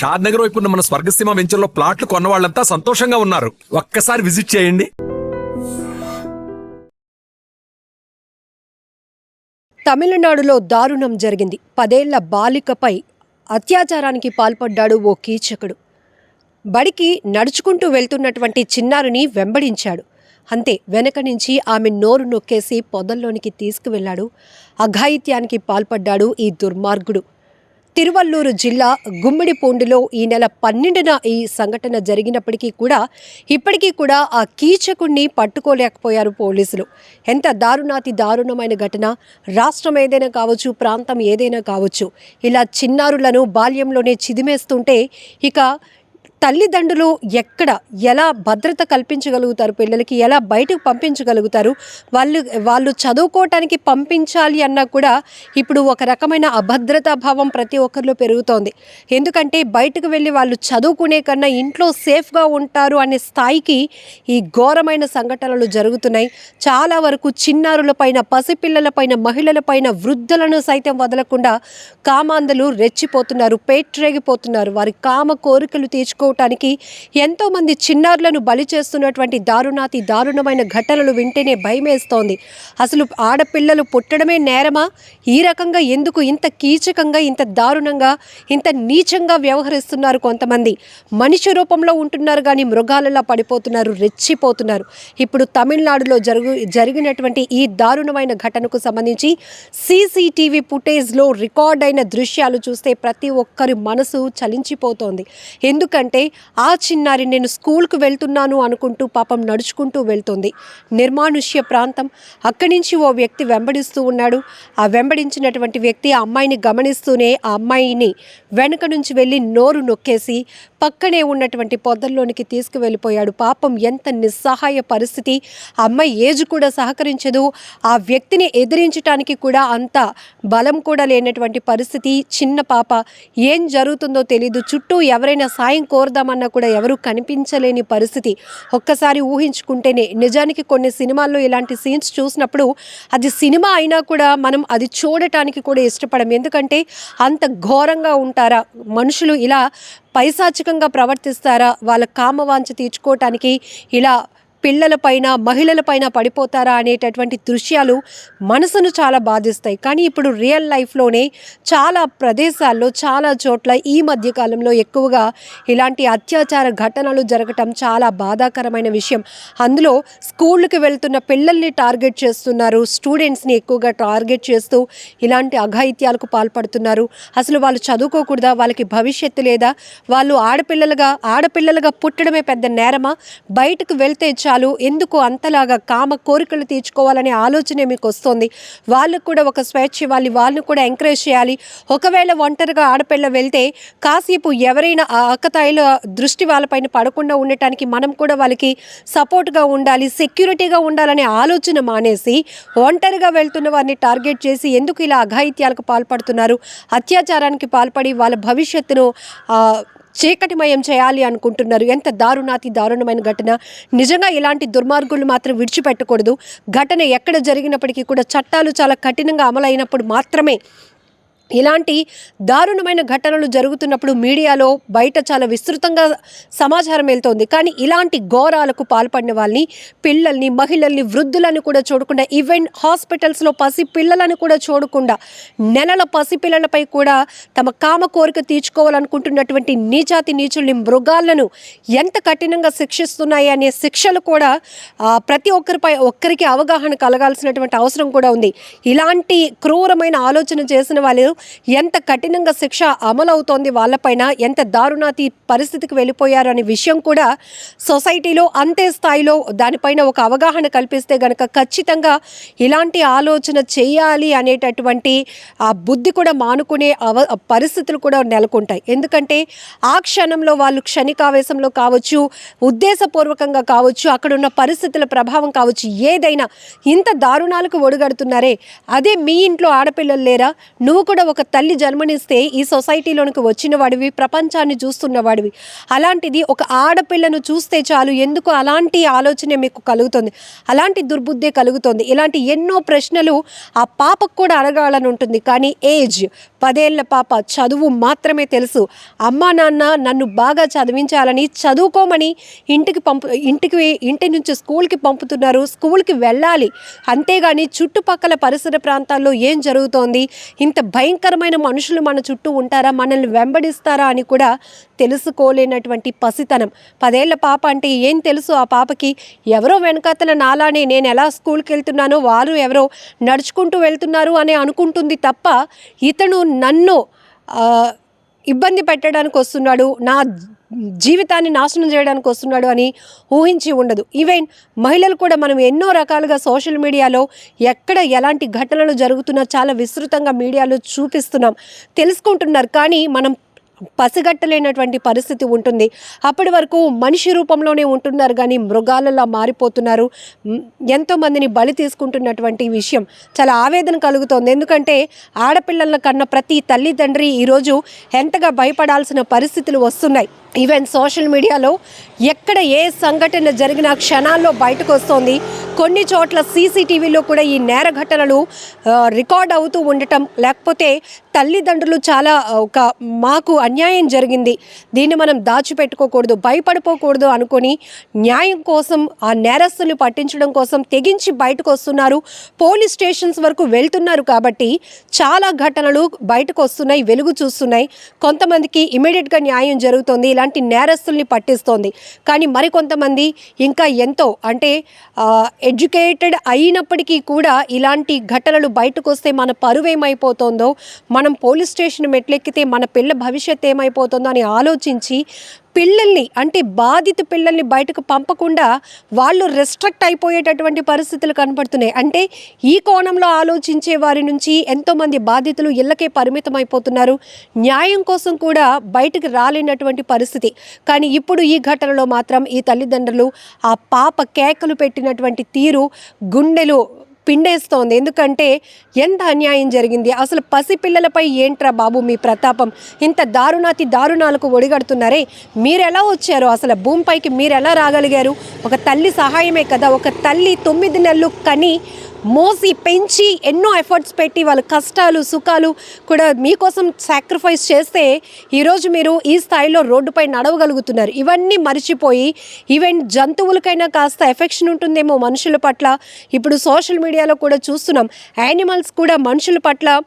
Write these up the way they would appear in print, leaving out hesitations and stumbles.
షాద్ నగర్ వైపు ఉన్న మన స్వర్గసీమ వెంచర్లో ప్లాట్లు కొన్న వాళ్ళంతా సంతోషంగా ఉన్నారు. ఒక్కసారి విజిట్ చేయండి. తమిళనాడులో దారుణం జరిగింది. 10 ఏళ్ల బాలికపై అత్యాచారానికి పాల్పడ్డాడు ఓ కీచకుడు. బడికి నడుచుకుంటూ వెళ్తున్నటువంటి చిన్నారిని వెంబడించాడు. అంతే, వెనక నుంచి ఆమె నోరు నొక్కేసి పొదల్లోనికి తీసుకువెళ్లాడు. అఘాయిత్యానికి పాల్పడ్డాడు ఈ దుర్మార్గుడు. తిరువల్లూరు జిల్లా గుమ్మిడిపూండిలో ఈ నెల 12న ఈ సంఘటన జరిగినప్పటికీ కూడా ఇప్పటికీ కూడా ఆ కీచకుణ్ణి పట్టుకోలేకపోయారు పోలీసులు. ఎంత దారుణాతి దారుణమైన ఘటన. రాష్ట్రం ఏదైనా కావచ్చు, ప్రాంతం ఏదైనా కావచ్చు, ఇలా చిన్నారులను బాల్యంలోనే చిదిమేస్తుంటే ఇక తల్లిదండ్రులు ఎలా భద్రత కల్పించగలుగుతారు? పిల్లలకి ఎలా బయటకు పంపించగలుగుతారు? వాళ్ళు చదువుకోవటానికి పంపించాలి అన్నా కూడా ఇప్పుడు ఒక రకమైన అభద్రతా భావం ప్రతి ఒక్కరిలో పెరుగుతోంది. ఎందుకంటే బయటకు వెళ్ళి వాళ్ళు చదువుకునే కన్నా ఇంట్లో సేఫ్గా ఉంటారు అనే స్థాయికి ఈ ఘోరమైన సంఘటనలు జరుగుతున్నాయి. చాలా వరకు చిన్నారులపైన, పసిపిల్లలపైన, మహిళలపైన, వృద్ధులను సైతం వదలకుండా కామాంధులు రెచ్చిపోతున్నారు, పేట్రేగిపోతున్నారు. వారి కామ కోరికలు తీర్చుకోవటానికి ఎంతోమంది చిన్నారులను బలి చేస్తున్నటువంటి దారుణాతి దారుణమైన ఘటనలు వింటేనే భయమేస్తోంది. అసలు ఆడపిల్లలు పుట్టడమే నేరమా? ఈ రకంగా ఎందుకు ఇంత కీచకంగా, ఇంత దారుణంగా, ఇంత నీచంగా వ్యవహరిస్తున్నారు? కొంతమంది మనిషి రూపంలో ఉంటున్నారు కానీ మృగాలలా పడిపోతున్నారు, రెచ్చిపోతున్నారు. ఇప్పుడు తమిళనాడులో జరిగినటువంటి ఈ దారుణమైన ఘటనకు సంబంధించి సీసీటీవీ ఫుటేజ్లో రికార్డ్ అయిన దృశ్యాలు చూస్తే ప్రతి ఒక్కరి మనసు చలించిపోతోంది. ఎందుకంటే ఆ చిన్నారి నేను స్కూల్కు వెళ్తున్నాను అనుకుంటూ పాపం నడుచుకుంటూ వెళ్తుంది. నిర్మానుష్య ప్రాంతం. అక్కడి నుంచి ఓ వ్యక్తి వెంబడిస్తూ ఉన్నాడు. ఆ వెంబడించినటువంటి వ్యక్తి ఆ అమ్మాయిని గమనిస్తూనే ఆ అమ్మాయిని వెనుక నుంచి వెళ్ళి నోరు నొక్కేసి పక్కనే ఉన్నటువంటి పొదల్లోనికి తీసుకువెళ్ళిపోయాడు. పాపం ఎంత నిస్సహాయ పరిస్థితి. ఆ అమ్మాయి ఏజ్ కూడా సహకరించదు. ఆ వ్యక్తిని ఎదిరించడానికి కూడా అంత బలం కూడా లేనటువంటి పరిస్థితి. చిన్న పాప. ఏం జరుగుతుందో తెలీదు. చుట్టూ ఎవరైనా సాయం కోరదామన్నా కూడా ఎవరు కనిపించలేని పరిస్థితి. ఒక్కసారి ఊహించుకుంటేనే నిజానికి కొన్ని సినిమాల్లో ఇలాంటి సీన్స్ చూసినప్పుడు అది సినిమా అయినా కూడా మనం అది చూడటానికి కూడా ఇష్టపడం. ఎందుకంటే అంత ఘోరంగా ఉంటారా మనుషులు? ఇలా పైశాచికంగా ప్రవర్తిస్తారా? వాళ్ళ కామవాంఛ తీర్చుకోవటానికి ఇలా పిల్లలపైన, మహిళలపైన పడిపోతారా అనేటటువంటి దృశ్యాలు మనసును చాలా బాధిస్తాయి. కానీ ఇప్పుడు రియల్ లైఫ్లోనే చాలా ప్రదేశాల్లో, చాలా చోట్ల ఈ మధ్యకాలంలో ఎక్కువగా ఇలాంటి అత్యాచార ఘటనలు జరగటం చాలా బాధాకరమైన విషయం. అందులో స్కూళ్ళకి వెళ్తున్న పిల్లల్ని టార్గెట్ చేస్తున్నారు. స్టూడెంట్స్ని ఎక్కువగా టార్గెట్ చేస్తూ ఇలాంటి అఘాయిత్యాలకు పాల్పడుతున్నారు. అసలు వాళ్ళు చదువుకోకూడదా? వాళ్ళకి భవిష్యత్తు లేదా? వాళ్ళు ఆడపిల్లలుగా పుట్టడమే పెద్ద నేరమా? బయటకు వెళ్తే ఎందుకు అంతలాగా కామ కోరికలు తీర్చుకోవాలనే ఆలోచనే మీకు వస్తుంది. వాళ్ళకు కూడా ఒక స్వేచ్ఛ ఇవ్వాలి, వాళ్ళని కూడా ఎంకరేజ్ చేయాలి. ఒకవేళ ఒంటరిగా ఆడపిల్ల వెళ్తే కాసేపు ఎవరైనా ఆకతాయిల దృష్టి వాళ్ళపైన పడకుండా ఉండటానికి మనం కూడా వాళ్ళకి సపోర్ట్గా ఉండాలి, సెక్యూరిటీగా ఉండాలనే ఆలోచన మానేసి ఒంటరిగా వెళ్తున్న వారిని టార్గెట్ చేసి ఎందుకు ఇలా అఘాయిత్యాలకు పాల్పడుతున్నారు? అత్యాచారానికి పాల్పడి వాళ్ళ భవిష్యత్తును చీకటిమయం చేయాలి అనుకుంటున్నారు. ఎంత దారుణాతి దారుణమైన ఘటన. నిజంగా ఇలాంటి దుర్మార్గులు మాత్రం విడిచిపెట్టకూడదు. ఘటన ఎక్కడ జరిగినప్పటికీ కూడా చట్టాలు చాలా కఠినంగా అమలైనప్పుడు మాత్రమే ఇలాంటి దారుణమైన ఘటనలు జరుగుతున్నప్పుడు మీడియాలో బయట చాలా విస్తృతంగా సమాచారం వెళ్తోంది. కానీ ఇలాంటి ఘోరాలకు పాల్పడిన వాళ్ళని, పిల్లల్ని, మహిళల్ని, వృద్ధులను కూడా చూడకుండా, ఈవెన్ హాస్పిటల్స్లో పసిపిల్లలను కూడా చూడకుండా నెలల పసిపిల్లలపై కూడా తమ కామ కోరిక తీర్చుకోవాలనుకుంటున్నటువంటి నీచాతి నీచుల్ని, మృగాలను ఎంత కఠినంగా శిక్షిస్తున్నాయి అనే శిక్షలు కూడా ప్రతి ఒక్కరికి అవగాహన కలగాల్సినటువంటి అవసరం కూడా ఉంది. ఇలాంటి క్రూరమైన ఆలోచన చేసిన వాళ్ళు ఎంత కఠినంగా శిక్ష అమలవుతోంది వాళ్ళపైన, ఎంత దారుణాతి పరిస్థితికి వెళ్ళిపోయారు అనే విషయం కూడా సొసైటీలో అంతే స్థాయిలో దానిపైన ఒక అవగాహన కల్పిస్తే గనక ఖచ్చితంగా ఇలాంటి ఆలోచన చేయాలి అనేటటువంటి ఆ బుద్ధి కూడా మానుకునే పరిస్థితులు కూడా నెలకొంటాయి. ఎందుకంటే ఆ క్షణంలో వాళ్ళు క్షణికావేశంలో కావచ్చు, ఉద్దేశపూర్వకంగా కావచ్చు, అక్కడున్న పరిస్థితుల ప్రభావం కావచ్చు, ఏదైనా ఇంత దారుణాలకు ఒడిగడుతున్నారే. అదే మీ ఇంట్లో ఆడపిల్లలు లేరా? నువ్వు కూడా ఒక తల్లి జన్మనిస్తే ఈ సొసైటీలోనికి వచ్చిన వాడివి, ప్రపంచాన్ని చూస్తున్న వాడివి. అలాంటిది ఒక ఆడపిల్లను చూస్తే చాలు ఎందుకు అలాంటి ఆలోచనే మీకు కలుగుతుంది, అలాంటి దుర్బుద్ధే కలుగుతుంది. ఇలాంటి ఎన్నో ప్రశ్నలు ఆ పాపకు కూడా అడగాలని ఉంటుంది. కానీ ఏజ్ 10 ఏళ్ల పాప, చదువు మాత్రమే తెలుసు. అమ్మా నాన్న నన్ను బాగా చదివించాలని, చదువుకోమని ఇంటి నుంచి స్కూల్కి పంపుతున్నారు. స్కూల్కి వెళ్ళాలి, అంతేగాని చుట్టుపక్కల పరిసర ప్రాంతాల్లో ఏం జరుగుతోంది, ఇంత భయంకరమైన మనుషులు మన చుట్టూ ఉంటారా, మనల్ని వెంబడిస్తారా అని కూడా తెలుసుకోలేనటువంటి పసితనం. 10 ఏళ్ల పాప అంటే ఏం తెలుసు ఆ పాపకి? ఎవరో వెనకాతల నాలానే నేను ఎలా స్కూల్కి వెళ్తున్నానో వారు ఎవరో నడుచుకుంటూ వెళ్తున్నారు అని అనుకుంటుంది తప్ప ఇతను నన్ను ఇబ్బంది పెట్టడానికి వస్తున్నాడు, నా జీవితాన్ని నాశనం చేయడానికి వస్తున్నాడు అని ఊహించి ఉండదు. ఈవెన్ మహిళలు కూడా మనం ఎన్నో రకాలుగా సోషల్ మీడియాలో ఎక్కడ ఎలాంటి ఘటనలు జరుగుతున్నా చాలా విస్తృతంగా మీడియాలో చూపిస్తున్నాం, తెలుసుకుంటున్నారు. కానీ మనం పసిగట్టలేనటువంటి పరిస్థితి ఉంటుంది. అప్పటి వరకు మనిషి రూపంలోనే ఉంటున్నారు కానీ మృగాలలా మారిపోతున్నారు. ఎంతోమందిని బలి తీసుకుంటున్నటువంటి విషయం చాలా ఆవేదన కలుగుతోంది. ఎందుకంటే ఆడపిల్లల కన్నా ప్రతి తల్లిదండ్రి ఈరోజు ఎంతగా భయపడాల్సిన పరిస్థితులు వస్తున్నాయి. ఈవెన్ సోషల్ మీడియాలో ఎక్కడ ఏ సంఘటన జరిగినా క్షణాల్లో బయటకు వస్తోంది. కొన్ని చోట్ల సీసీటీవీలో కూడా ఈ నేర ఘటనలు రికార్డ్ అవుతూ ఉండటం, లేకపోతే తల్లిదండ్రులు చాలా మాకు అన్యాయం జరిగింది, దీన్ని మనం దాచిపెట్టుకోకూడదు, భయపడిపోకూడదు అనుకొని న్యాయం కోసం ఆ నేరస్తుల్ని పట్టించడం కోసం తెగించి బయటకు వస్తున్నారు. పోలీస్ స్టేషన్స్ వరకు వెళ్తున్నారు. కాబట్టి చాలా ఘటనలు బయటకు వస్తున్నాయి, వెలుగు చూస్తున్నాయి. కొంతమందికి ఇమీడియట్గా న్యాయం జరుగుతుంది, ఇలాంటి నేరస్తుల్ని పట్టిస్తోంది. కానీ మరికొంతమంది ఇంకా ఎంతో అంటే ఎడ్యుకేటెడ్ అయినప్పటికీ కూడా ఇలాంటి ఘటనలు బయటకు వస్తే మన పరువు ఏమైపోతుందో, మనం పోలీస్ స్టేషన్ మెట్లెక్కితే మన పిల్ల భవిష్యత్తు ఏమైపోతుందో అని ఆలోచించి పిల్లల్ని అంటే బాధిత పిల్లల్ని బయటకు పంపకుండా వాళ్ళు రెస్ట్రిక్ట్ అయిపోయేటటువంటి పరిస్థితులు కనపడుతున్నాయి. అంటే ఈ కోణంలో ఆలోచించే వారి నుంచి ఎంతోమంది బాధితులు ఇళ్ళకే పరిమితం అయిపోతున్నారు, న్యాయం కోసం కూడా బయటకు రాలేనటువంటి పరిస్థితి. కానీ ఇప్పుడు ఈ ఘటనలో మాత్రం ఈ తల్లిదండ్రులు ఆ పాప కేకలు పెట్టినటువంటి తీరు గుండెలు పిండేస్తోంది. ఎందుకంటే ఎంత అన్యాయం జరిగింది. అసలు పసిపిల్లలపై ఏంట్రా బాబు మీ ప్రతాపం? ఇంత దారుణాతి దారుణాలకు ఒడిగడుతున్నారే, మీరెలా వచ్చారు? అసలు భూమిపైకి మీరు ఎలా రాగలిగారు? ఒక తల్లి సహాయమే కదా. ఒక తల్లి 9 నెలలు కని మోసి పెంచి ఎన్నో ఎఫర్ట్స్ పెట్టి వాళ్ళ కష్టాలు సుఖాలు కూడా మీకోసం సాక్రిఫైస్ చేస్తే ఈరోజు మీరు ఈ స్థాయిలో రోడ్డుపై నడవగలుగుతున్నారు. ఇవన్నీ మర్చిపోయి ఈవెన్ జంతువులకైనా కాస్త ఎఫెక్షన్ ఉంటుందేమో మనుషుల పట్ల. ఇప్పుడు సోషల్ మీడియాలో కూడా చూస్తున్నాం, యానిమల్స్ కూడా మనుషుల పట్ల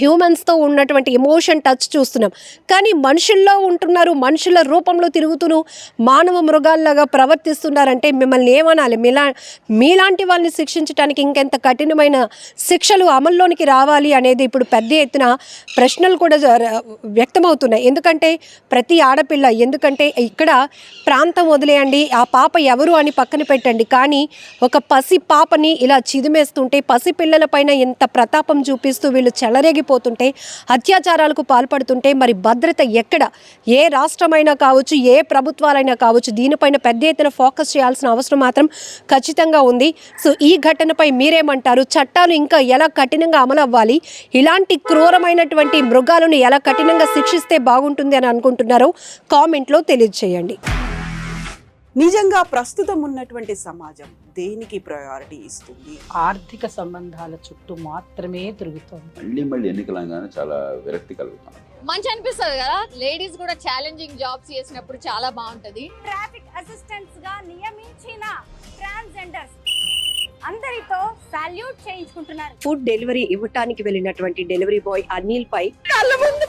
హ్యూమన్స్తో ఉన్నటువంటి ఎమోషన్ టచ్ చూస్తున్నాం. కానీ మనుషుల్లో ఉంటున్నారు, మనుషుల రూపంలో తిరుగుతూ మానవ మృగాల్లాగా ప్రవర్తిస్తున్నారంటే మిమ్మల్ని ఏమనాలి? మీలాంటి వాళ్ళని శిక్షించడానికి ఇంకెంత కఠినమైన శిక్షలు అమల్లోనికి రావాలి అనేది ఇప్పుడు పెద్ద ఎత్తున ప్రశ్నలు కూడా వ్యక్తమవుతున్నాయి. ఎందుకంటే ప్రతి ఆడపిల్ల, ఎందుకంటే ఇక్కడ ప్రాంతం వదిలేయండి, ఆ పాప ఎవరు అని పక్కన పెట్టండి, కానీ ఒక పసి పాపని ఇలా చిదిమేస్తుంటే, పసి పిల్లలపైన ఎంత ప్రతాపం చూపిస్తూ వీళ్ళు చెలరేగిపోతుంటే, అత్యాచారాలకు పాల్పడుతుంటే మరి భద్రత ఎక్కడ? ఏ రాష్ట్రమైనా కావచ్చు, ఏ ప్రభుత్వాలైనా కావచ్చు, దీనిపైన పెద్ద ఎత్తున ఫోకస్ చేయాల్సిన అవసరం మాత్రం ఖచ్చితంగా ఉంది. సో ఈ ఘటనపై మీరేమంటారు? చట్టాలు ఇంకా ఎలా కఠినంగా అమలు అవ్వాలి? ఇలాంటి క్రూరమైనటువంటి మృగాలను ఎలా కఠినంగా శిక్షిస్తే బాగుంటుంది అని అనుకుంటున్నారో కామెంట్లో తెలియజేయండి. నిజంగా ప్రస్తుతం ఉన్నటువంటి సమాజం దేనికి ప్రయారిటీ ఇస్తుంది? ఆర్థిక సంబంధాల చుట్టూ మాత్రమే తిరుగుతుంది. మళ్ళీ ఎన్నికలంగానే చాలా విరక్తి కలుగుతాను. మంచి అనిపిస్తుంది కదా, లేడీస్ కూడా ఛాలెంజింగ్ జాబ్స్ చేసినప్పుడు చాలా బాగుంటది. ట్రాఫిక్ అసిస్టెంట్స్ గా నియమించిన ట్రాన్స్జెండర్స్ అందరితో సాల్యూట్ చేయించుకుంటున్నారు. ఫుడ్ డెలివరీ ఇవ్వటానికి వెళ్ళినటువంటి డెలివరీ బాయ్ అనిల్ పై కళ్ళ ముందు